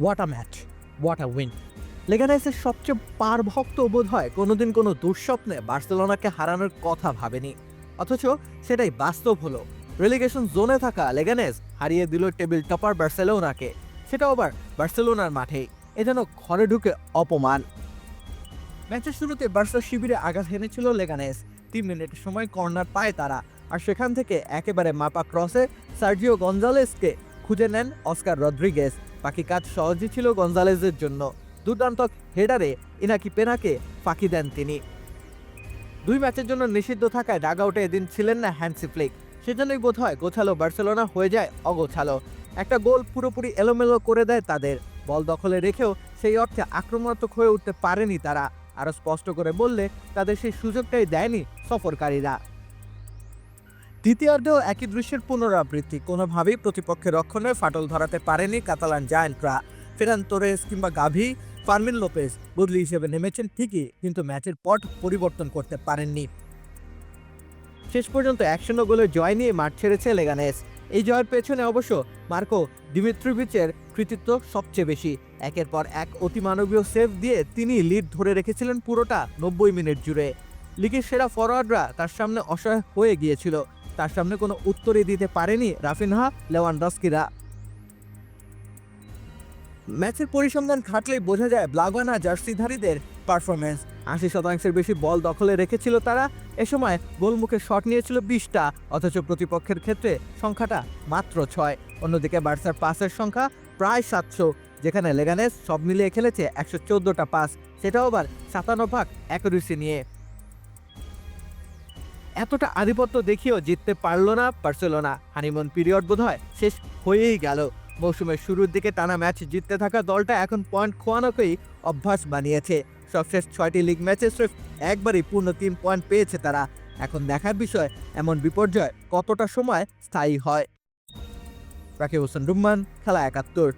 What a match, what a win. লেগানেসের সবচেয়ে পারভক্ত বোধ হয় কোনোদিন কোনো দুঃস্বপ্নে বার্সেলোনাকে হারানোর কথা ভাবেনি, অথচ সেটাই বাস্তব হলো। রেলিগেশন জোনে থাকা লেগানেস হারিয়ে দিল টেবিল টপার বার্সেলোনাকে, সেটাও আবার বার্সেলোনার মাঠেই। এ যেন ঘরে ঢুকে অপমান। ম্যাচের শুরুতে বার্সা শিবিরে আঘাত হেনেছিল লেগানেস। 3 মিনিটের সময় কর্নার পায় তারা, আর সেখান থেকে একেবারে মাপা ক্রসে সার্জিও গঞ্জালেসকে খুঁজে নেন অস্কার রদ্রিগেজ। বাকি কাজ সহজই ছিল গঞ্জালেজের জন্য। দুর্দান্ত হেডারে ইনাকি পেনাকে ফাঁকি দেন তিনি। 2 ম্যাচের জন্য নিষিদ্ধ থাকায় ডাগআউটে এদিন ছিলেন না হ্যান্সি ফ্লিক। সেজন্যই বোধহয় গোছালো বার্সেলোনা হয়ে যায় অগোছালো। একটা গোল পুরোপুরি এলোমেলো করে দেয় তাদের। বল দখলে রেখেও সেই অর্থে আক্রমণাত্মক হয়ে উঠতে পারেনি তারা। আরও স্পষ্ট করে বললে তাদের সেই সুযোগটাই দেয়নি সফরকারীরা। দ্বিতীয়ার্ধেও একই দৃশ্যের পুনরাবৃত্তি। কোনোভাবেই প্রতিপক্ষের রক্ষণে ফাটল ধরাতে পারেনি কাতালান জায়ান্টরা। ফেরান তোরেস কিংবা গাভি, ফার্মিন লোপেজ বদলি হিসেবে নেমেছেন ঠিকই, কিন্তু ম্যাচের পট পরিবর্তন করতে পারেননি। শেষ পর্যন্ত 1-0 গোলের জয় নিয়ে মাঠ ছেড়েছে লেগানেস। এই জয়ের পেছনে অবশ্য মার্কো দিমিত্রিভিচের কৃতিত্ব সবচেয়ে বেশি। একের পর এক অতিমানবীয় সেভ দিয়ে তিনি লিড ধরে রেখেছিলেন পুরোটা 90 মিনিট জুড়ে। লিগের সেরা ফরোয়ার্ডরা তার সামনে অসহায় হয়ে গিয়েছিল। তার সামনে কোনো উত্তরই দিতে পারেনি রাফিনহা, লেভানডস্কিরা। ম্যাচের পরিসংখ্যান খাটলেই বোঝা যায় ব্লাগোনা জার্সিধারীদের পারফরমেন্স। 80% বেশি বল দখলে রেখেছিল তারা। এ সময় গোলমুখে শট নিয়েছিল 20টা, অথচ প্রতিপক্ষের ক্ষেত্রে সংখ্যাটা মাত্র 6। অন্যদিকে বার্সার পাসের সংখ্যা প্রায় 700, যেখানে লেগানেস সব মিলিয়ে খেলেছে 114টা পাস, সেটাও আবার 57% অ্যাকুরেসি নিয়ে। এতটা আধিপত্য দেখিয়েও জিততে পারল না বার্সেলোনা। হানিমুন পিরিয়ড বোধহয় শেষ হয়েই গেল। মৌসুমের শুরুর দিকে টানা ম্যাচ জিততে থাকা দলটা এখন পয়েন্ট খোয়ানোকেই অভ্যাস বানিয়েছে। সবশেষ 6টি লিগ ম্যাচে স্রেফ একবারই পূর্ণ 3 পয়েন্ট পেয়েছে তারা। এখন দেখার বিষয় এমন বিপর্যয় কতটা সময় স্থায়ী হয়। রাকিব হোসেন রুম্মান, খেলা 71।